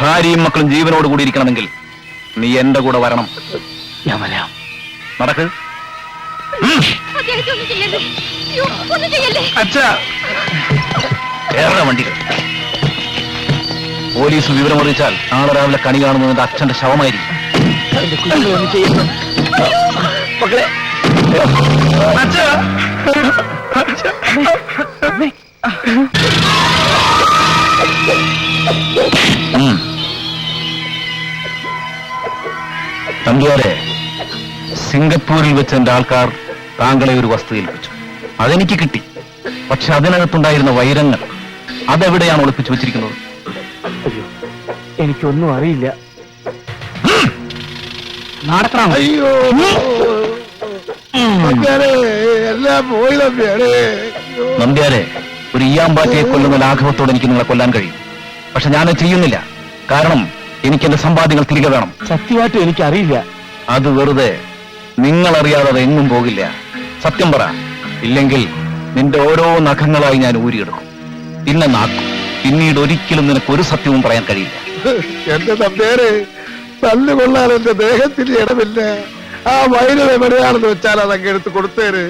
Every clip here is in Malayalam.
ഭാര്യയും മക്കളും ജീവനോട് കൂടി ഇരിക്കണമെങ്കിൽ നീ എന്റെ കൂടെ വരണം. ഞാൻ വരാം. നടക്ക്. ഏറെ വണ്ടികൾ. പോലീസ് വിവരമറിയിച്ചാൽ നാളെ രാവിലെ കണി കാണുന്നതിന്റെ അച്ഛന്റെ ശവമായിരിക്കും. മക്കളെ നമ്പ്യാരെ, സിംഗപ്പൂരിൽ വെച്ച് എന്റെ ആൾക്കാർ താങ്കളെ ഒരു വസ്തു ഏൽപ്പിച്ചു. അതെനിക്ക് കിട്ടി. പക്ഷെ അതിനകത്തുണ്ടായിരുന്ന വൈരങ്ങൾ അതെവിടെയാണ് ഒളിപ്പിച്ചു വെച്ചിരിക്കുന്നത്? എനിക്കൊന്നും അറിയില്ല. അയ്യോ, എല്ലാം പോയി നമ്പ്യാരെ, ഒരു ഈയാമ്പാറ്റയെ കൊല്ലുന്ന ലാഘവത്തോടെ എനിക്ക് നിങ്ങളെ കൊല്ലാൻ കഴിയും. പക്ഷെ ഞാനത് ചെയ്യുന്നില്ല. കാരണം എനിക്ക് എന്റെ സമ്പാദ്യങ്ങൾ തിരികെ വേണം. സത്യമായിട്ടും എനിക്കറിയില്ല. അത് വെറുതെ നിങ്ങളറിയാതെ അത് എങ്ങും പോകില്ല. സത്യം പറ. ഇല്ലെങ്കിൽ നിന്റെ ഓരോ നഖങ്ങളായി ഞാൻ ഊരിയെടുക്കും. പിന്നെ നാക്കും. പിന്നീട് ഒരിക്കലും നിനക്ക് ഒരു സത്യവും പറയാൻ കഴിയില്ല. എന്റെ തമ്പേരെ, തല്ലുകൊള്ളാൻ എന്റെ ദേഹത്തിന് ഇടമില്ല. ആ വൈരം എവിടെയാണെന്ന് വെച്ചാൽ അതങ്ങ് എടുത്ത് കൊടുത്തേര്.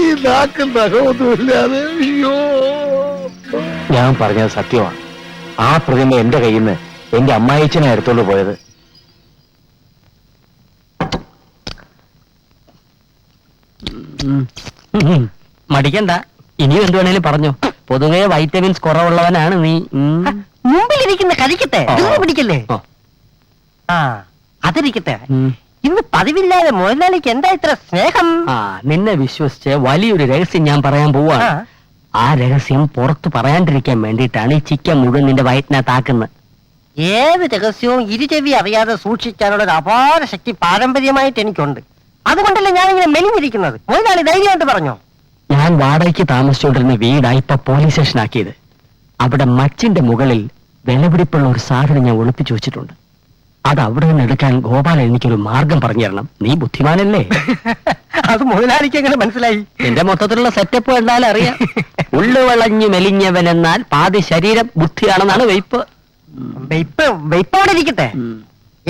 ഈ നാക്കും നഖമൊന്നുമില്ലാതെ. അയ്യോ, ഞാൻ പറഞ്ഞത് സത്യമാണ്. ആ പ്രതിമ എന്റെ കയ്യിൽ നിന്ന് എന്റെ അമ്മായിച്ചനെ എടുത്തോണ്ട് പോയത്. മടിക്കണ്ട, ഇനിയും എന്ത് വേണേലും പറഞ്ഞോ. പൊതുവെ വൈറ്റമിൻസ് കുറവുള്ളവനാണ് നീ. മുമ്പിലിരിക്കുന്ന കഴിക്കട്ടെ, പിടിക്കല്ലേ? ആ, അതിരിക്കട്ടെ. ഇന്ന് പതിവില്ലാതെ മുതലാളിക്ക് എന്താ ഇത്ര സ്നേഹം? നിന്നെ വിശ്വസിച്ച് വലിയൊരു രഹസ്യം ഞാൻ പറയാൻ പോവാ. ആ രഹസ്യം പുറത്ത് പറയാണ്ടിരിക്കാൻ വേണ്ടിയിട്ടാണ് ഈ ചിക്കൻ മുഴുവൻ നിന്റെ വയറ്റിനകത്താക്കുന്നത്. ഏത് രഹസ്യവും ഇരുചെവി അറിയാതെ സൂക്ഷിക്കാനുള്ള ഒരു അപാര ശക്തി പാരമ്പര്യമായിട്ട് എനിക്കുണ്ട്. അതുകൊണ്ടല്ലേ ഞാനിങ്ങനെ മെലിഞ്ഞിരിക്കുന്നത്. മുതലാളി ധൈര്യമായിട്ട് പറഞ്ഞോ. ഞാൻ വാടകയ്ക്ക് താമസിച്ചുകൊണ്ടിരുന്ന വീടായി ഇപ്പൊ പോലീസ് സ്റ്റേഷൻ ആക്കിയത്. അവിടെ മച്ചിന്റെ മുകളിൽ വിലപിടിപ്പുള്ള ഒരു സാധനം ഞാൻ ഒളിപ്പിച്ചു വെച്ചിട്ടുണ്ട്. അത് അവിടെ നിന്ന് എടുക്കാൻ ഗോപാലൻ എനിക്കൊരു മാർഗം പറഞ്ഞു തരണം. നീ ബുദ്ധിമാനല്ലേ? അത് മുതലാളിക്ക് എങ്ങനെ മനസ്സിലായി? എന്റെ മൊത്തത്തിലുള്ള സെറ്റപ്പ് കണ്ടാലും അറിയാം. ഉള്ളു വളഞ്ഞു മെലിഞ്ഞവൻ എന്നാൽ പാതി ശരീരം ബുദ്ധിയാണെന്നാണ് വെയ്പ്പ്. വെയ്പ്പ് അവിടെ ഇരിക്കട്ടെ.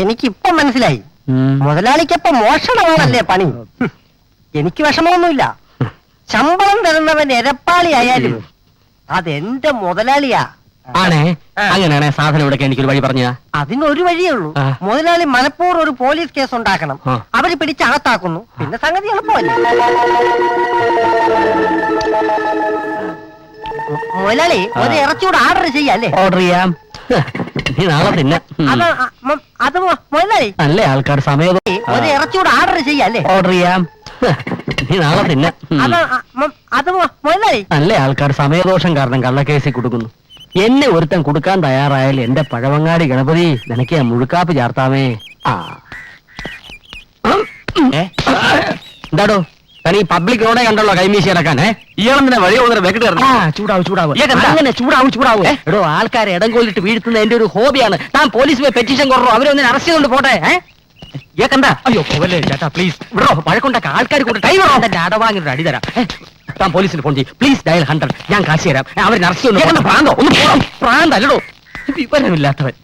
എനിക്കിപ്പൊ മനസ്സിലായി. മുതലാളിക്കപ്പൊ മോഷണമാണല്ലേ പണി. എനിക്ക് വിഷമമൊന്നുമില്ല. ശമ്പളം തരുന്നവൻ എരപ്പാളി ആയാലും അതെന്റെ മുതലാളിയാ. ആണേ, അങ്ങനെയാണെ സാധനം ഇവിടെ എനിക്കൊരു വഴി പറഞ്ഞ. അതിനൊരു വഴിയേ ഉള്ളൂ. മുതലാളി മനഃപൂർവ്വം ഒരു പോലീസ് കേസ് ഉണ്ടാക്കണം. അവര് പിടിച്ച് അകത്താക്കുന്നു. പിന്നെ സംഗതി എളുപ്പമല്ലേ? മുതലാളി ഒരു ഇറച്ചിയോട് ഓർഡർ ചെയ്യാല്ലേ? ഓർഡർ ചെയ്യാം. നീ നാളെ തിന്നെ. അത് മുതലാളി നല്ല ആൾക്കാർ സമയം ഒരു ഇറച്ചിയോട് ഓർഡർ ചെയ്യാല്ലേ? ഓർഡർ ചെയ്യാം. നീ നാളെ തിന്നെ. അത് മുതലാളി നല്ല ആൾക്കാർ സമയദോഷം കാരണം കള്ളക്കേസിൽ കൊടുക്കുന്നു. എന്നെ ഒരുത്തൻ കൊടുക്കാൻ തയ്യാറായാൽ എന്റെ പഴവങ്ങാടി ഗണപതി നിനക്ക് ഞാൻ മുഴുക്കാപ്പ് ചാർത്താമേ. എന്താടോ തനി പബ്ലിക് റോഡേ കണ്ടല്ലോ കൈമീശി ഇറക്കാൻ? ഇയാളെന്തിനാ വഴി അങ്ങനെ ചൂടാവും. എടോ, ആൾക്കാരെ ഇടം കൊല്ലിട്ട് വീഴ്ത്തുന്ന എന്റെ ഒരു ഹോബിയാണ്. താൻ പോലീസ് പോയി പെറ്റീഷൻ കുറോ, അവരൊന്നിനെ അറസ്റ്റ് ചെയ്തോണ്ട് പോട്ടെ. ഏക്കണ്ട. അയ്യോ പോവല്ലേ ചേട്ടാ, പ്ലീസ് വിടോ. വഴക്കുണ്ടാക്ക ആൾക്കാർ കൊണ്ട് ടൈം എന്റെ അടവാങ്ങിയൊരു അടി തരാം. താൻ പോലീസിന് ഫോൺ ചെയ്യും പ്ലീസ്. ഡയൽ 100. ഞാൻ കാശ് തരാം. അവരെ അറസ്റ്റ് ചെയ്യുന്നു. പ്രാന്തോ ഒന്ന് പോകാം. പ്രാന്തല്ലടോ, വിവരമില്ലാത്തവൻ.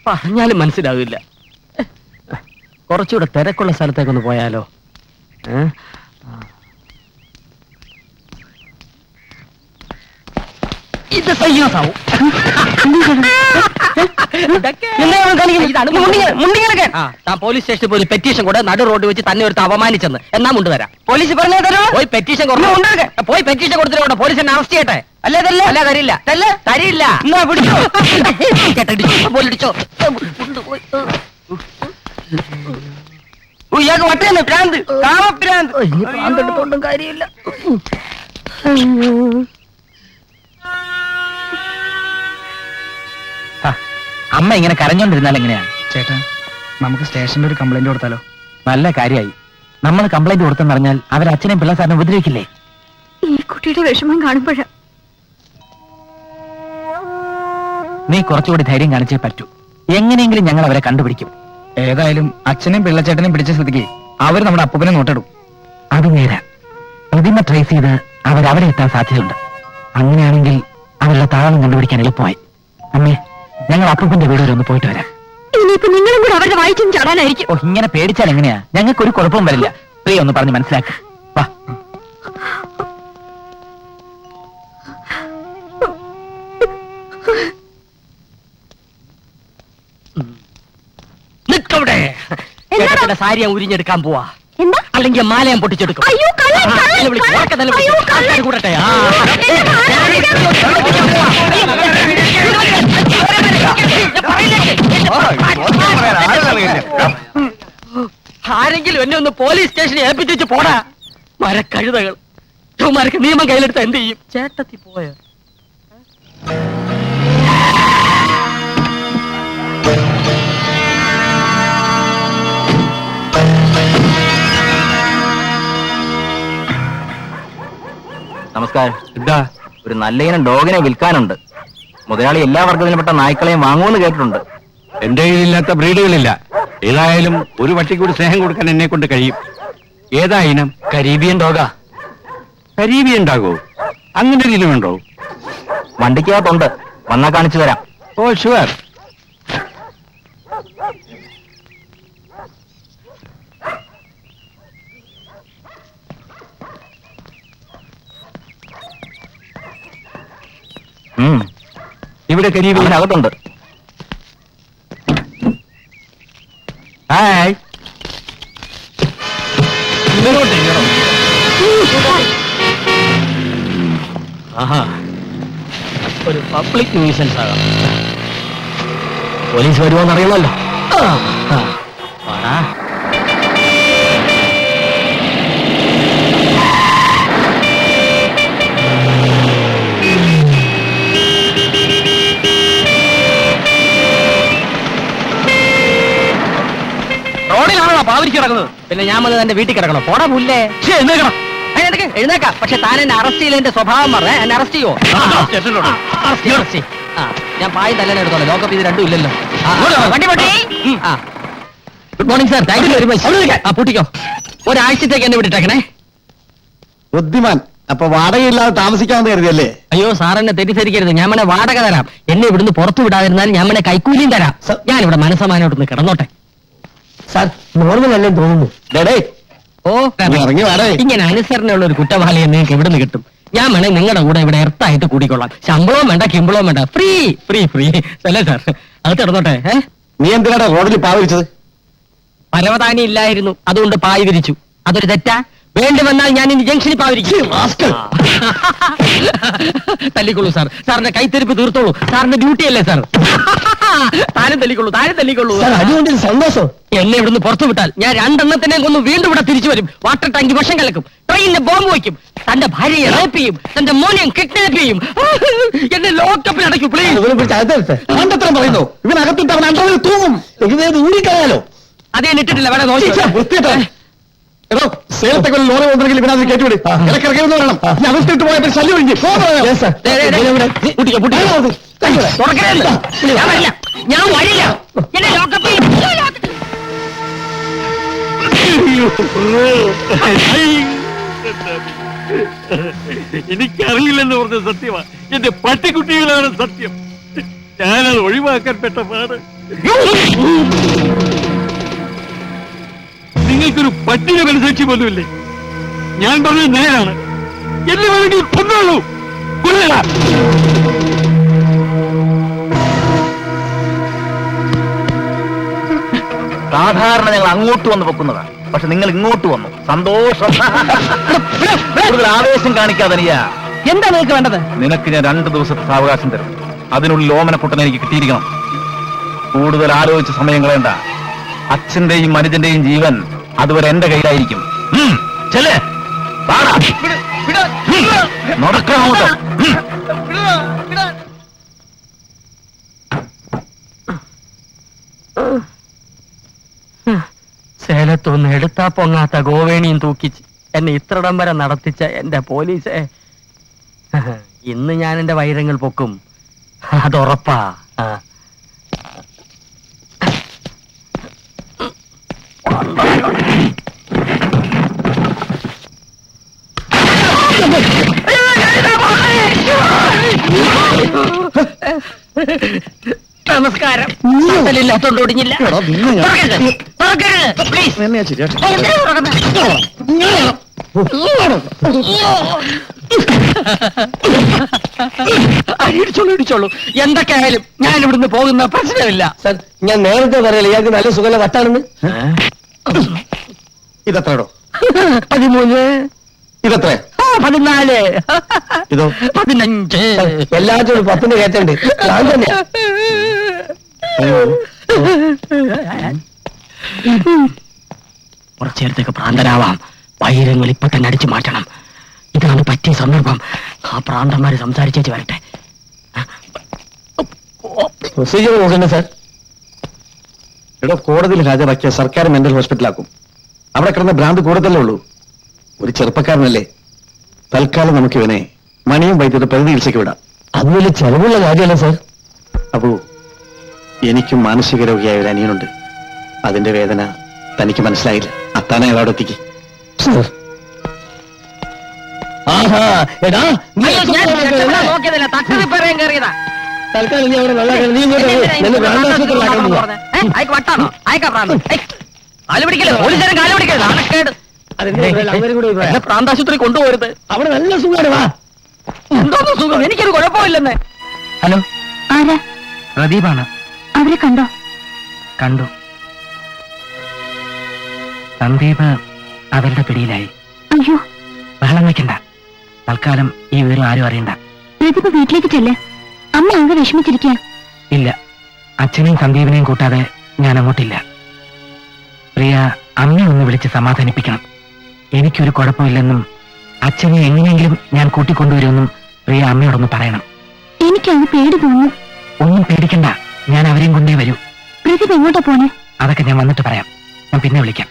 പറഞ്ഞാലും മനസ്സിലാവില്ല. കുറച്ചുകൂടെ തിരക്കുള്ള സ്ഥലത്തേക്കൊന്ന് പോയാലോ? ഇത് സയ്യാസാവും. താൻ പോലീസ് സ്റ്റേഷനിൽ പോയി പെറ്റീഷൻ കൂടെ നടു റോഡ് വെച്ച് തന്നെ ഒരു അപമാനിച്ചെന്ന് എന്നാ മുണ്ട് തരാം. പോലീസ് പറഞ്ഞേ തരോ? പോയി പെറ്റീഷൻ പോയി പെറ്റീഷൻ കൊടുത്തിട്ട് പോലീസ് എന്നെ അറസ്റ്റ് ചെയ്യട്ടെ. അല്ല തരില്ല. തരില്ല. പോലടിച്ചോ. ഇയാൾക്ക് വട്ടേന്ന് ഭ്രാന്ത്, കാമഭ്രാന്ത്. ഭ്രാന്ത് എടുത്തോണ്ടും കാര്യമില്ല. അമ്മ ഇങ്ങനെ കരഞ്ഞോണ്ടിരുന്നാൽ എങ്ങനെയാ? ചേട്ടാ നമുക്ക് സ്റ്റേഷനിൽ ഒരു കംപ്ലൈന്റ് കൊടുത്താലോ? നല്ല കാര്യമായി. നമ്മൾ കംപ്ലൈന്റ് കൊടുത്തെന്ന് പറഞ്ഞാൽ അവർ അച്ഛനെയും പിള്ളേസാറിനെ ഉപദ്രവിക്കില്ലേ? ഈ കുട്ടിയുടെ വിഷമം കാണുമ്പോഴാ. നീ കുറച്ചുകൂടി ധൈര്യം കാണിച്ചേ പറ്റൂ. എങ്ങനെയെങ്കിലും ഞങ്ങൾ അവരെ കണ്ടുപിടിക്കും. ഏതായാലും അച്ഛനെയും പിള്ളച്ചേട്ടനെയും പിടിച്ച സ്ഥിതിക്ക് അവർ നമ്മുടെ അപ്പൂപ്പനെ നോട്ടിടും. അത് നേരെ പ്രതിമ ട്രേസ് ചെയ്ത് അവരവിടെ എത്താൻ സാധ്യതയുണ്ട്. അങ്ങനെയാണെങ്കിൽ അവരുടെ താളം കണ്ടുപിടിക്കാൻ എളുപ്പമായി. അമ്മേ, ഞങ്ങൾ അപ്പൂപ്പന്റെ വീട് വരെ ഒന്ന് പോയിട്ട് വരാം. ഇനിയിപ്പോ നിങ്ങളും കൂടെ അവരുടെ വായിച്ചും ചാടാനായിരിക്കും. ഓ, ഇങ്ങനെ പേടിച്ചാൽ എങ്ങനെയാ? ഞങ്ങൾക്ക് ഒരു കുഴപ്പവും വരില്ല. പ്രിയ ഒന്ന് പറഞ്ഞ് മനസ്സിലാക്ക. വാ. നിക്കവിടെ. ചേട്ടത്തിന്റെ സാരി ഞാൻ ഉരിഞ്ഞെടുക്കാൻ പോവാ. എന്താ? അല്ലെങ്കിൽ മാല ഞാൻ പൊട്ടിച്ചെടുക്കും. അയ്യോ, കള്ളൻ, ആ, കള്ളൻ, എന്നെ വിളിക്ക്. കള്ളൻ. ഉറക്കെ തന്നെ വിളിക്ക്. അയ്യോ, കള്ളൻ. ആൾക്കാര് കൂടട്ടെ. ആ. എന്നെ ആരെങ്കിലും എന്നെ ഒന്ന് പോലീസ് സ്റ്റേഷനിൽ ഏൽപ്പിച്ചു പോടാ. മരക്കഴുതകൾ. ചുമ്മാർക്ക് നിയമം കയ്യിലെടുത്ത് എന്ത് ചെയ്യും? ചേട്ടത്തി പോയ നമസ്കാരം. എന്താ? ഒരു നല്ല ഇനം ഡോഗിനെ വിൽക്കാനുണ്ട്. മുതലാളി എല്ലാ വർഗത്തിൽപ്പെട്ട നായ്ക്കളെയും വാങ്ങുമെന്ന് കേട്ടിട്ടുണ്ട്. എന്റെ കയ്യിലില്ലാത്ത ബ്രീഡുകളില്ല. ഏതായാലും ഒരു പട്ടിക്കൂടി സ്നേഹം കൊടുക്കാൻ എന്നെ കൊണ്ട് കഴിയും. ഏതാ ഇനം? കരീബിയൻ ഡോഗാ. കരീബിയൻ ഉണ്ടാകോ? അങ്ങനെ ഒരു ഇനമുണ്ടോ? വണ്ടിക്കകത്തുണ്ട്, വന്നാ കാണിച്ചു തരാം. Oh sure. ഇവിടെ കരീബിയനകത്തുണ്ട്. ഹായ്. ഒരു പബ്ലിക് ന്യൂസൻസ് ആകാം. പോലീസ് വരുമോന്ന് അറിയണമല്ലോ. റോഡിലാണോ പാവരിക്ക് കിടക്കുന്നത്? പിന്നെ ഞാൻ വന്ന് എന്റെ വീട്ടിൽ കിടക്കണോ? പോടാ പുല്ലേ. എഴുന്നേക്കാം. പക്ഷെ താൻ എന്നെ അറസ്റ്റ് ചെയ്തതിന്റെ സ്വഭാവം പറഞ്ഞേ. എന്നെ അറസ്റ്റ് ചെയ്യുമോ? ഞാൻ പായി തല്ലെ എടുത്തോളാം. ലോക്കപ്പ് ഇത് രണ്ടും ഇല്ലല്ലോ. Good morning sir. Thank you very much. പൂട്ടിക്കോ. ഒരാഴ്ചത്തേക്ക് എന്നെ വിട്ടിട്ടേക്കണേ. ബുദ്ധിമാൻ. അപ്പൊ വാടകയില്ലാതെ താമസിക്കാമെന്ന് കരുതിയല്ലേ? അയ്യോ സാർ, എന്നെ തെറ്റിദ്ധരിക്കരുത്. ഞാൻ മനെ വാടക തരാം. എന്നെ ഇവിടുന്ന് പുറത്തു വിടാതിരുന്നാൽ ഞാൻ മനെ കൈക്കൂലിയും തരാം. ഞാൻ ഇവിടെ മനസ്സമാനോട്ടൊന്ന് കിടന്നോട്ടെ. സാർ, നോർമൽ അല്ലേ തോന്നുന്നു. ഓ, ഇറങ്ങി വാടേ. ഇങ്ങനെ അനുസരണയുള്ള ഒരു കുറ്റവാളിയെ നിങ്ങൾക്ക് ഇവിടുന്ന് കിട്ടും. ഞാൻ വേണേ നിങ്ങളുടെ കൂടെ ഇവിടെ എർത്തായിട്ട് കൂടിക്കൊള്ളാം. ശമ്പളവും വേണ്ട, കിമ്പളവും വേണ്ട. ഫ്രീ ഫ്രീ ഫ്രീ അല്ലേ സാർ? അത് കിടന്നോട്ടെ. നീ എന്തിനാണ് റോഡിൽ പാവിച്ചത്? പരവതാനി ഇല്ലായിരുന്നു, അതുകൊണ്ട് പായി വിരിച്ചു. അതൊരു തെറ്റാ? വേണ്ടി വന്നാൽ ഞാൻ ഇനി ജംഗ്ഷനിൽ പാവിരിക്കും. തല്ലിക്കൊള്ളൂ സാർ. സാറിന്റെ കൈത്തെരിപ്പ് തീർത്തോളൂ. സാറിന്റെ ഡ്യൂട്ടി അല്ലേ സാർ? താനും തല്ലിക്കൊള്ളൂ, താനും തല്ലിക്കൊള്ളൂ. അതുകൊണ്ട് സന്തോഷം. എന്നെ ഇവിടുന്ന് പുറത്തു വിട്ടാൽ ഞാൻ രണ്ടെണ്ണത്തിനെ കൊന്ന് വീണ്ടും ഇവിടെ തിരിച്ചു വരും. വാട്ടർ ടാങ്ക് വിഷം കലക്കും, ട്രെയിനിന് ബോംബ് വയ്ക്കും, തന്റെ ഭാര്യയെ റേപ്പ് ചെയ്യും, തന്റെ മോനെയും കിഡ്നാപ്പ് ചെയ്യും. എന്നെ ലോക്കപ്പിൽ അടയ്ക്കും പ്ലീസ്. പറയുന്നു ഇവനകത്തിട്ട് അവൻ അണ്ടറിൽ തൂങ്ങും. ഊടിക്കളയാലോ? അതേ ഇട്ടിട്ടില്ല. വേണം നോക്കി. എടോ, സേലത്തൊക്കെ ഒരു ലോറി വന്നെങ്കിൽ ഇവനത് കേട്ടുവിട്. ഇടക്കിറക്കിയെന്ന് പറയണം. ഞാൻ അകത്തിട്ട് പോയപ്പോ ശല്യം ഒഴിഞ്ഞു. ഞാൻ വരില്ല. എന്നെ ലോക്കപ്പിൽ എനിക്കറിയില്ലെന്ന് പറഞ്ഞ സത്യമാണ്. എന്റെ പട്ടിക്കുട്ടികളാണ് സത്യം. ഞാനത് ഒഴിവാക്കാൻ പെട്ട പാട്. നിങ്ങൾക്കൊരു പട്ടിക മനസാക്ഷി പോലുമില്ലേ? ഞാൻ പറഞ്ഞത് നേരാണ്. എന്നെ വേണമെങ്കിൽ കൊന്നോളൂ. കൊല്ലടാ. സാധാരണ ഞങ്ങൾ അങ്ങോട്ട് വന്ന് വെക്കുന്നതാണ്, പക്ഷെ നിങ്ങൾ ഇങ്ങോട്ട് വന്നു. സന്തോഷം. കൂടുതൽ ആവേശം കാണിക്കാതെ നീയാ. എന്താ നിങ്ങൾക്ക് വേണ്ടത്? നിനക്ക് ഞാൻ 2 ദിവസത്തെ സാവകാശം തരും. അതിനുള്ളിൽ ഓമനക്കുട്ടനെ എനിക്ക് കിട്ടിയിരിക്കണം. കൂടുതൽ ആലോചിച്ച് സമയം കളയണ്ട. അച്ഛന്റെയും മനുജന്റെയും ജീവൻ അതുവരെ എന്റെ കയ്യിലായിരിക്കും. ചെല്ലേ. നടക്കണം അങ്ങോട്ട്. സേലത്തൊന്ന് എടുത്താ പൊങ്ങാത്ത ഗോവേണിയും തൂക്കിച്ച് എന്നെ ഇത്രടം വരെ നടത്തിച്ച എന്റെ പോലീസെ, ഇന്ന് ഞാൻ എന്റെ വൈരങ്ങൾ പൊക്കും, അതുറപ്പാ. നമസ്കാരം. ഇല്ലാത്തോണ്ട് ഒടിഞ്ഞില്ല. ഇടിച്ചോളൂ. എന്തൊക്കെയായാലും ഞാൻ ഇവിടുന്ന് പോകുന്ന പ്രശ്നമില്ല. സർ, ഞാൻ നേരത്തെ പറയല ഇയാൾക്ക് നല്ല സുഖല വട്ടാണെന്ന്. ഇതെത്രടോ? 13, ഇതെത്ര? 14, ഇതോ? 15. എല്ലാത്തിനും 10 കയറ്റുണ്ട്. ഞാൻ തന്നെ കുറച്ചു നേരത്തേക്ക് ഭ്രാന്തരാവാം. വൈരങ്ങൾ ഇപ്പൊ തന്നെ അടിച്ചു മാറ്റണം. ഇതാണ് പറ്റിയ സന്ദർഭം. ആ ഭ്രാന്തന്മാര് സംസാരിച്ചേച്ച് വരട്ടെ. പ്രൊസീജിയർ നോക്കണ്ടേ സാർ? എടോ, കോടതിയിൽ ഹാജരാക്കിയ സർക്കാർ മെന്റൽ ഹോസ്പിറ്റലാക്കും. അവിടെ കിടന്ന ഭ്രാന്ത് കൂടുതലേ ഉള്ളൂ. ഒരു ചെറുപ്പക്കാരനല്ലേ. തൽക്കാലം നമുക്ക് ഇവനെ മണിയും വൈദ്യുത പ്രതി ചികിത്സയ്ക്ക് വിടാം. അത് വലിയ ചെലവുള്ള കാര്യമല്ല സാർ. അപ്പോ എനിക്കും മാനസിക രോഗിയായ ഒരു അനിയനുണ്ട്. അതിന്റെ വേദന തനിക്ക് മനസ്സിലായില്ല. അത്താനെ അയാളോട് എത്തിക്ക്. സാർ, ആഹാ, എടാ നീ നോക്കിയതല്ല, തക്കറി പറയാൻ കയറിയതാ. തൽക്കാലം നീ അവിടെ നല്ല നീ ഇങ്ങോട്ട് വരൂ. നിന്നെ ഭ്രാന്താശുപത്രിയിലാക്കാൻ പോവാ. അയക്ക് വട്ടാണോ? അയക്കാ ഭ്രാന്ത്. കാല് പിടിക്കല്ലേ, പോലീസുകാരൻ കാല് പിടിക്കരുത്. നാണക്കേട്. അവരും കൂടെ പോയാ. എന്നെ പ്രാന്താശുപത്രി കൊണ്ടുപോകരുത്. അവിടെ നല്ല സുഖമാണ്. വാ. എന്തോന്ന് സുഖം, എനിക്കൊരു കുഴപ്പമില്ലെന്ന്. ഹലോ, ആരാ? പ്രദീപാണ്. അവരെ കണ്ടോ? കണ്ടു. സന്ദീപ് അവരുടെ പിടിയിലായി. അയ്യോ, ബഹളം വെക്കണ്ട. തൽക്കാലം ഈ വിവരം ആരും അറിയണ്ട. പ്രതിഭ വീട്ടിലേക്ക് ചെല്ലേ. അമ്മ അങ്ങ് വിഷമിച്ചിരിക്കുക. ഇല്ല, അച്ഛനെയും സന്ദീപിനെയും കൂട്ടാതെ ഞാൻ അങ്ങോട്ടില്ല. പ്രിയ അമ്മയെ ഒന്ന് വിളിച്ച് സമാധാനിപ്പിക്കണം. എനിക്കൊരു കുഴപ്പമില്ലെന്നും അച്ഛനെ എങ്ങനെയെങ്കിലും ഞാൻ കൂട്ടിക്കൊണ്ടുവരുമെന്നും പ്രിയ അമ്മയോടൊന്ന് പറയണം. എനിക്കത് പേടി തോന്നുന്നു. ഒന്നും പേടിക്കണ്ട, ഞാൻ അവരെയും കൊണ്ടേ വരൂ. പ്രതിഭ എങ്ങോട്ടാ പോണേ? അതൊക്കെ ഞാൻ വന്നിട്ട് പറയാം. ഞാൻ പിന്നെ വിളിക്കാം.